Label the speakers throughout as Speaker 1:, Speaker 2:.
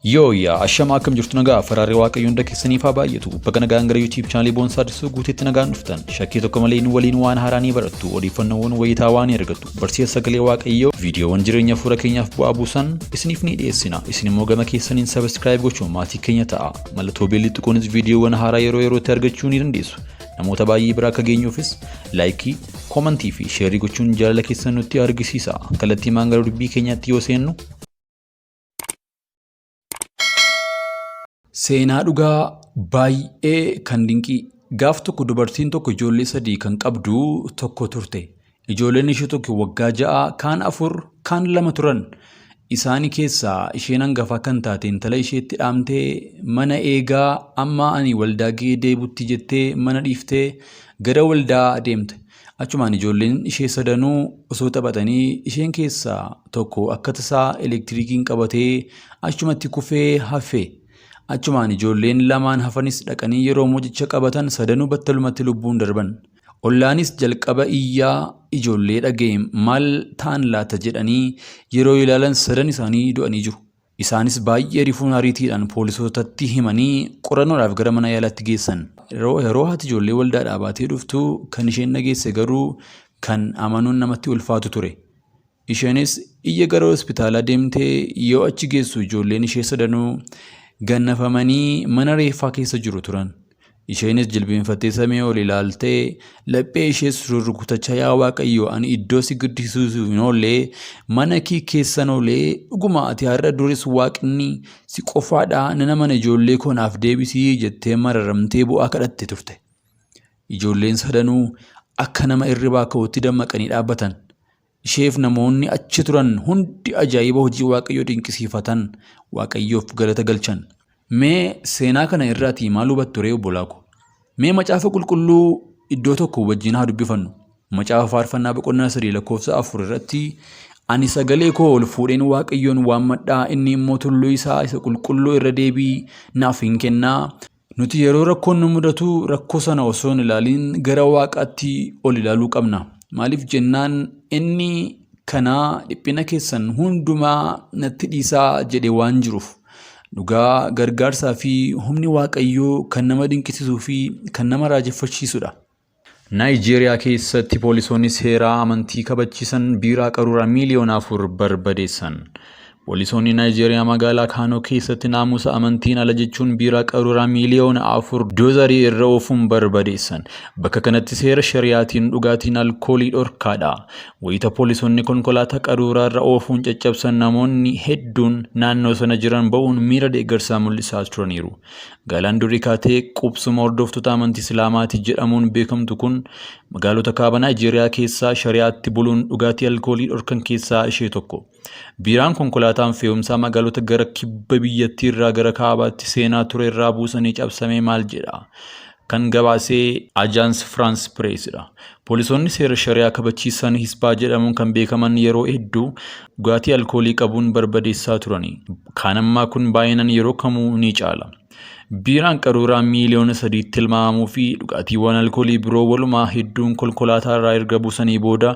Speaker 1: Yaa ashama akkam jirtu nagaa Faraarri Waaqayyoon keessaniif haa baay'atu. Bakka nagaan gara YouTube channel Boonsaa Addisuu guuteetti nagaan dhuftan. Shakkii tokko malee nu waliin waan haaraa ni barattu. Odeeffannoowwan wayitaa waan argattu. Barsiisa sagalee Waaqayyoo viidiyoowwan jireenya fuula keenyaaf bu'aa buusan isiniif ni dhiyeessina. Isin immoo gama keessaniin subscribe gochuun maatii keenya ta'a. Mallattoo beelli xiqqoonis viidiyoowwan haaraa yerootti argachuu ni dandeessu. Namoota baay'ee bira akka geenyuufis laayikii, koomentii fi sheerii gochuun jaalala keessan nutti argisiisa. Kallattii maangara dubbii keenyaatti yoo seennu seenaa dhugaa baay'ee kan dinqii gaaf tokko dubartiin tokko ijoollee 3 kan qabdu tokko turte. Ijoolleen ishee tokko waggaa 6, kaan 4, kaan 2 turan. Isaanii keessaa isheen hangafa kan taate intala isheetti dhaamtee mana eegaa amma ani waldaa gee deebutti jettee mana dhiiftee gara waldaa adeemte. Achumaan ijoolleen ishee sadanuu osoo taphatanii isheen keessaa tokko akka tasaa elektiriikiin qabatee achumatti kufee hafe. Achumaan ijoolleen lamaan hafanis dhaqanii yeroo mojicha qabatan sadanuu battalumatti lubbuun darban. Ollaanis jalqaba iyyaa ijoollee dhaga'e maal ta'an laata jedhanii yeroo ilaalan sadan isaanii du'anii jiru. Isaanis baay'ee rifuun ariitiidhaan poolisootatti himanii qorannoodhaaf gara mana yaalaatti geessan. Yeroo haati ijoollee waldaadhaa baatee dhuftu kan isheen dhageesse garuu kan amanuun namatti ulfaatu ture. Isheenis iyya gara hospitaalaa deemtee yoo achi geessu ijoolleen ishee sadanuu gannafamanii mana reeffaa keessa jiru turan. Isheenis jilbeenfattee samii ol ilaaltee laphee ishee rukutachaa yaa Waaqayyo ani iddoo si guddisuuf hin oolle mana kee keessan oolle dhuguma ati har'a duris Waaqni si qofaadha nana mana ijoollee koonaaf deebisii jettee mararamtee bu'aa kadhatte turte. Ijoolleen sadanuu akka nama irribaa ka'utti dammaqanii dhaabbatan. Isheef namoonni achi turan hundi ajaa'iba hojii Waaqayyoo dinqisiifatan Waaqayyoof galata galchan. Mee seenaa kana irraatii maal hubattu ree obbolaa ko? Mee macaafa qulqulluu iddoo tokko wajjin haa dubbifannu. Macaafa faarfannaa boqonnaa 3 lakkoofsa 4 irratti ani sagalee koo ol fuudheen Waaqayyoon waammadhaa inni immoo tulluu isaa isa qulqulluu irra deebii naaf hin kennaa. Nuti yeroo rakkoon nu mudatu rakkoo sana osoo hin ilaaliin gara Waaqaatti ol ilaaluu qabna. Maaliif jennaan inni kanaa dhiphina keessan hundumaa natti dhiisaa jedhe waan jiruuf. Dhugaa gargaarsaa fi humni Waaqayyoo kan nama dinqisiisuu fi kan nama raajeffachiisudha. Naayijeeriyaa keessatti poolisoonni seeraa amantii kabachiisan biiraa qaruuraa miliyoona 4 barbadeessan. Poolisoonni Naayijeeriyaa magaalaa Kaanoo keessatti naamusa amantiin ala jechuun biiraa qaruuraa miliyoona 4 doozarii irra oofuun barbadeessan. Bakka kanatti seera shari'aatiin dhugaatiin alkoolii dhorkaadha. Wayita poolisoonni konkolaataa qaruuraa irra oofuun caccabsan namoonni hedduun naannoo sana jiran ba'uun miira deeggarsaa mul'isaa turaniiru. Gaalaan durii kaatee qubsuma hordoftoota amantii Islaamaati jedhamuun beekamtu kun magaalota kaaba Naayijeeriyaa keessaa shari'aatti buluun dhugaatii alkoolii dhorkan keessaa ishee tokko. Biiraan konkolaataan fe'umsaa magaalota gara kibba biyyattii irraa gara kaabaatti seenaa ture irraa buusanii cabsamee maal jedha. Kan gabaasee Ajaans France Pressdha. Poolisoonni seera shari'aa kabachiisan Hisbaa jedhamuun kan beekaman yeroo hedduu dhugaatii alkoolii qabuun barbadeessaa turani. Kaan ammaa kun baay'inaan yeroo kamuu ni caala. Biiraan qaruuraa miliyoona 3 tilmaamuu fi dhugaatiiwwan alkoolii biroo walumaa hedduun konkolaataa irraa erga buusanii booda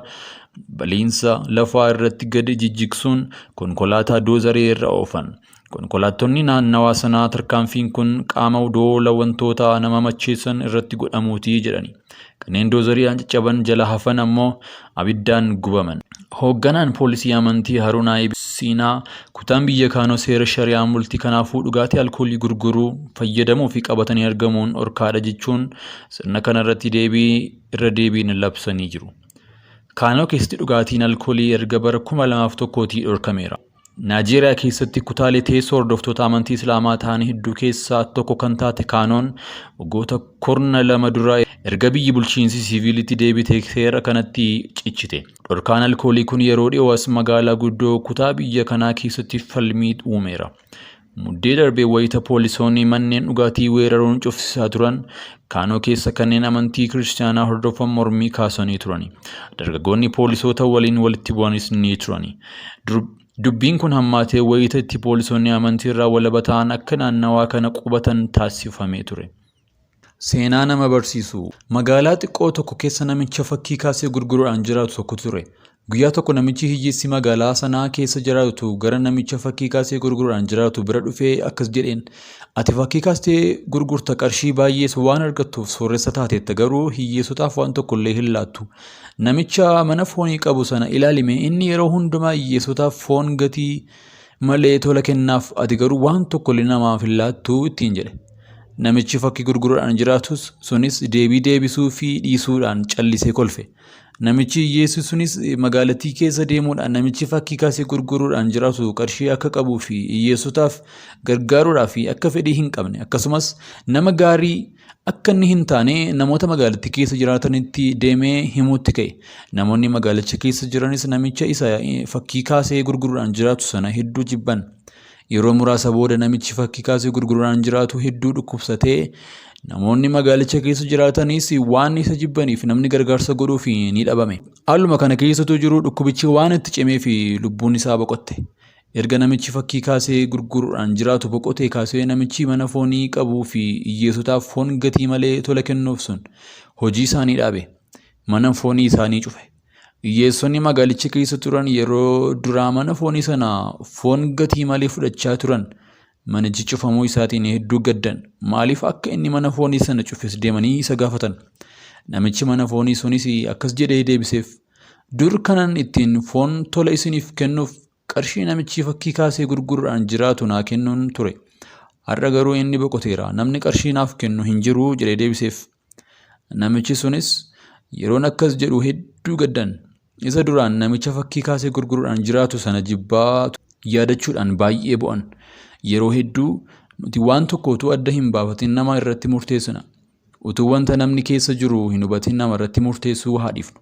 Speaker 1: baliinsa lafaa irratti gadi jijjigsuun konkolaataa doozarii irra oofan. Konkolaattonni naannawaa sanaa tarkaanfiin kun qaama doola wantoota nama macheessan irratti godhamuutii jedhani. Kanneen doozariidhaan caccaban jala hafan ammoo abiddaan gubaman. Hoogganaan poolisii amantii Harunaa Ibsinaa kutaan biyya Kaanoo seera shari'aa multi kanaafuu dhugaatii alkoolii gurguruu fayyadamuu fi qabatanii argamuun dhorkaadha jechuun sirna kanarratti irra deebiin labsanii jiru. Kaanoo keessatti dhugaatiin alkoolii erga bara 2001 dhorkameera. Naayijeeriyaa keessatti kutaalee teessoo hordoftoota amantii Islaamaa ta'an hedduu keessaa tokko kan taate Kaanoon waggoota 12 dura erga biyyi bulchiinsi siviilitti deebitee seera kanatti cichite. Dhorkaan alkoolii kun yeroo dhiyoos magaalaa guddoo kutaa biyya kanaa keessatti falmii uumeera. Muddee darbee wayita poolisoonni manneen dhugaatii weeraruun cufsisaa turan Kaanoo keessa kanneen amantii kiristaanaa hordofan mormii kaasanii turani. Dargaggoonni poolisoota waliin walitti bu'anis ni turani. Dubbiin kun hammaatee wayita itti poolisoonni amantii irraa walaba ta'an akka naannawaa kana qubatan taasifamee ture. Seenaa nama barsiisu. Magaalaa xiqqoo tokko keessa namicha fakkii kaasee gurguruudhaan jiraatu tokko ture. Guyyaa tokko namichi hiyyeessi magaalaa sanaa keessa jiraatu gara namicha fakkii kaasee gurguruudhaan jiraatu bira dhufee akkas jedheen. Ati fakkii kaastee gurgurta qarshii baay'ees waan argattuuf sooressa taateetta garuu hiyyeessotaaf waan tokkollee hin laattu. Namicha mana foonii qabu sana ilaalime inni yeroo hundumaa hiyyeessotaaf foon gatii malee tola kennaaf ati garuu waan tokkollee namaaf hin laattu ittiin jedhe. Namichi fakkii gurguruudhaan jiraatus sunis deebii deebisuu fi dhiisuudhaan callisee kolfe. Namichi hiyyeessi sunis magaalattii keessa deemuudhaan namichi fakkii kaasee gurguruudhaan jiraatu qarshii akka qabuu fi hiyyeessotaaf gargaaruudhaa fi akka fedhii hin qabne akkasumas nama gaarii akka inni hin taane namoota magaalattii keessa jiraatanitti deemee himuutti ka'e. Namoonni magaalicha keessa jiranis namicha isa fakkii kaasee gurguruudhaan jiraatu sana hedduu jibban. Yeroo muraasa booda namichi fakkii kaasee gurguruudhaan jiraatu hedduu dhukkubsatee namoonni magaalicha keessa jiraatanis waan isa jibbaniif namni gargaarsa godhuuf ni dhabame. Haaluma kana keessattuu jiru dhukkubichi waan itti cimee fi lubbuun isaa boqotte. Erga namichi fakkii kaasee gurguruudhaan jiraatu boqotee kaasee namichi mana foonii qabuu fi hiyyeessotaaf foon gatii malee tola kennuuf sun hojii isaanii dhaabe. Mana foonii isaanii cufe. Hiyyeessonni magaalicha keessa turan yeroo duraa mana foonii sana foon gatii malee fudhachaa turan. Manichi cufamuu isaatiin hedduu gaddan. Maaliif akka inni mana foonii sana cufes deemanii isa gaafatan. Namichi mana foonii sunis akkas jedhee deebiseef. Dur kanan ittiin foon tola isiniif kennuuf qarshii namichi fakkii kaasee gurguruudhaan jiraatu naa kennuun ture. Har'a garuu inni boqoteera. Namni qarshii naaf kennu hin jiru jedhee deebiseef. Namichi sunis yeroon akkas jedhu hedduu gaddan. Isa duraan namicha fakkii kaasee gurguruudhaan jiraatu sana jibbaa yaadachuudhaan baay'ee bo'an. Yeroo hedduu nuti waan tokko utuu adda hin baafatin nama irratti murteessina. Utuu wanta namni keessa jiru hin hubatin nama irratti murteessuu haa dhiifnu.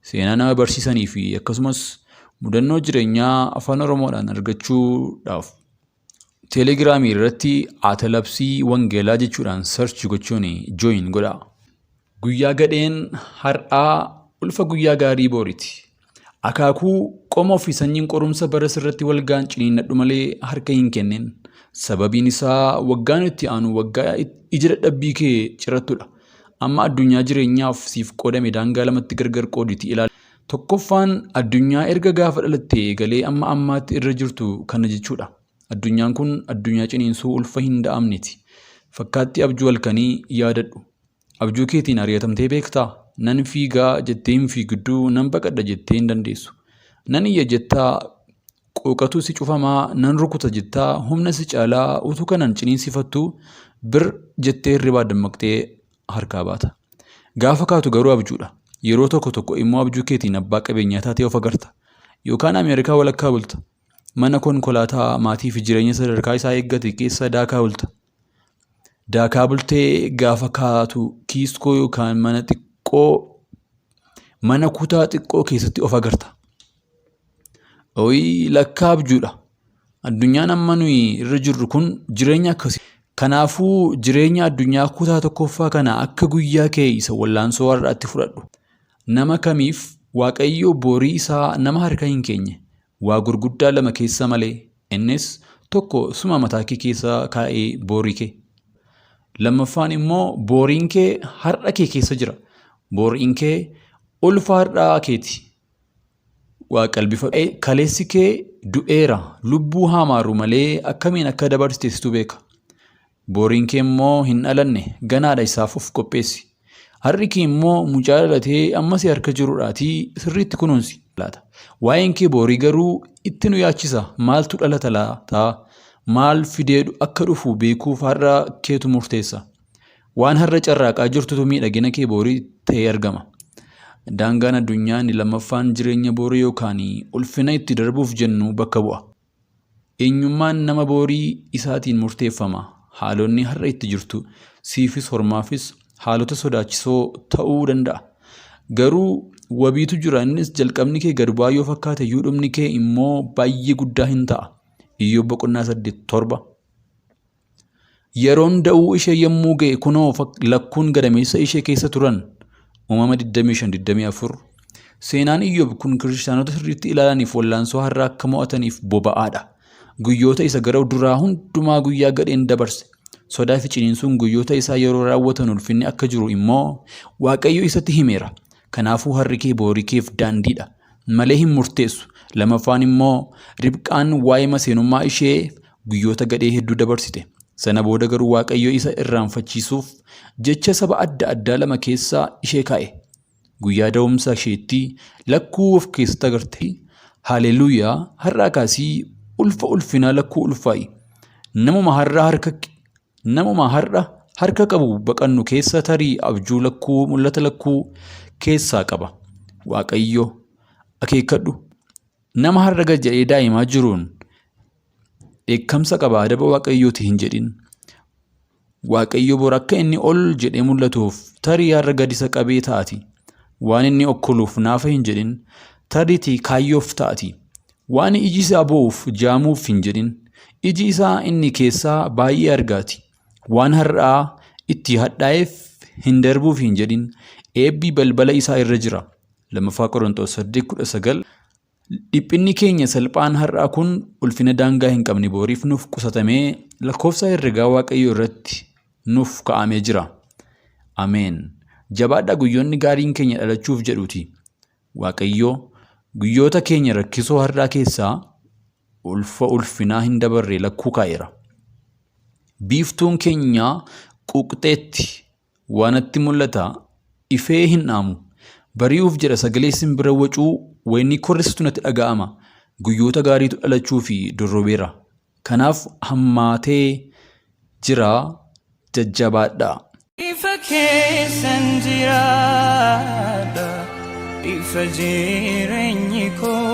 Speaker 1: Seenaa nama barsiisanii fi akkasumas mudannoo jireenyaa afaan Oromoodhaan argachuudhaaf Teelegiraamii irratti Atalabsii Wangeelaa jechuudhaan sarchi gochuun jooyin godha. Guyyaa gadheen har'aa ulfa guyyaa gaarii booriiti. Akaakuu qomoo fi sanyiin qorumsa bara sirratti wal ga'an ciniinnadhu malee harka hin kennin. Sababiin isaa waggaan itti aanu waggaa ija dadhabbii kee cirattudha. Amma addunyaa jireenyaaf siif qoodame daangaa lamatti gargar qooditi ilaali. Tokkoffaan addunyaa erga gaafa dhalattee galee amma ammaatti irra jirtu kana jechuudha. Addunyaan kun addunyaa ciniinsuu ulfa hin da'amneti. Fakkaatti abjuu halkanii yaadadhu. Abjuu keetiin ari'atamtee beektaa? Nan fiigaa jettee hin fiigduu nan baqadha jettee hin dandeessu. Nan iyya jettaa qooqatu si cufamaa nan rukuta jettaa humna si caalaa utuu kanan ciniinsifattu bir jettee hirribaa dammaqxee harkaa baata. Gaafa kaatu garuu abjuudha. Yeroo tokko tokko immoo abjuu keetiin abbaa qabeenyaa taatee of agarta. Yookaan Ameerikaa walakkaa bulta. Mana konkolaataa maatii fi jireenya sadarkaa isaa eeggate keessa daakaa bulta. Daakaa bultee gaafa kaatu kiiskoo yookaan mana kutaa xiqqoo keessatti of agarta. Lakkaa abjuudha. Addunyaan amma nuyi irra jirru kun jireenya akkasii. Kanaafuu jireenya addunyaa kutaa tokkoffaa kana akka guyyaa kee isa wallaansoo har'aatti fudhadhu. Nama kamiif Waaqayyo boorii isaa nama harka hin keenye. Waa gurguddaa lama keessa malee. Innis tokko suma mataa kee keessa kaa'ee boorii kee. Lammaffaan immoo booriin kee har'a kee keessa jira. Booriin kee ulfa har'aa keeti. Waa qalbifadhu. Kaleessi kee du'eera. Lubbuu hamaaru malee akkamiin akka dabarsiteessitu beeka. Booriin kee immoo hin dhalanne ganaadha isaaf of qopheessi. Har'i kee immoo mucaa dhalatee ammas harka jirudhaatii sirriitti kunuunsi. Waa'een kee boorii garuu itti nu yaachisa. Maaltu dhalata laataa? Maal fideedhu akka dhufu beekuuf har'a keetu murteessa. Waan har'a carraaqaa jirtutu miidhagina kee boorii ta'ee argama. Daangaan addunyaa inni lammaffaan jireenya boorii yookaan ulfina itti darbuuf jennu bakka bu'a. Eenyummaan nama boorii isaatiin murteeffama. Haalonni har'a itti jirtu siifis hormaafis haalota sodaachisoo ta'uu danda'a. Garuu wabiitu jira innis jalqabni kee gad bu'aa yoo fakkaate iyyuu dhumni kee immoo baay'ee guddaa hin ta'a. Iyyoob 8:7. Yeroon da'uu ishee yommuu ga'e kunoo lakkuun gadameessa ishee keessa turan. Uumama 25-24. Seenaan Iyyoob kun kiristaanota sirriitti ilaalaniif wallaansoo har'a akka mo'ataniif boba'aadha. Guyyoota isa gara duraa hundumaa guyyaa gadheen dabarse. Sodaa fi ciniinsuun guyyoota isaa yeroo raawwatan ulfinni akka jiru immoo Waaqayyo isatti himeera. Kanaafuu har'i kee boorii keef daandiidha. malee hin murteessu. Lamaffaan immoo Ribqaan waa'ee maseenummaa ishee guyyoota gadhee hedduu dabarsite. Sana booda garuu Waaqayyo isa irraanfachiisuuf jecha saba adda addaa lama keessaa ishee kaa'e. Guyyaa da'umsa isheetti lakkuu of keessatti agarte. Haleluuyaa! Har'aa kaasii ulfinaa lakkuu ulfaa'i. Namuma har'a harka qabu baqannu keessa tarii abjuu lakkuu mul'ata lakkuu keessaa qaba. Waaqayyo akeekkadhu. Nama har'a gad jedhee daa'imaa jiruun dheekkamsa qaba adaba Waaqayyooti hin jedhin. Waaqayyo bor akka inni ol jedhee mul'atuuf tarii har'a gad isa qabee taati. Waan inni okkoluuf naafa hin jedhin. Tariitii kaayyoof taati. Waan iji isaa bo'uuf jaamuuf hin jedhin. Iji isaa inni keessaa baay'ee argaati. Waan har'aa itti hadhaa'eef hin darbuuf hin jedhin. Eebbi balbala isaa irra jira. 2 Qorontos 8:19. Dhiphinni keenya salphaan har'aa kun ulfina daangaa hin qabne booriif nuuf qusatamee lakkoofsa herregaa Waaqayyoo irratti nuuf kaa'amee jira. Ameen. Jabaadhaa guyyoonni gaariin keenya dhalachuuf jedhuuti. Waaqayyo guyyoota keenya rakkisoo har'aa keessaa ulfinaa hin dabarre lakkuu kaa'eera. Biiftuun keenya quuqxeetti waanatti mul'ata ifee hin dhaamu. Bari'uuf jedha sagalee simbira wacuu wayinii korristu natti dhaga'ama. Guyyoota gaariitu dhalachuu fi dorrobeera. Kanaaf hammaatee jira jajjabaadhaa.
Speaker 2: Ifa keessan jiraadha, ifa jireenyi koo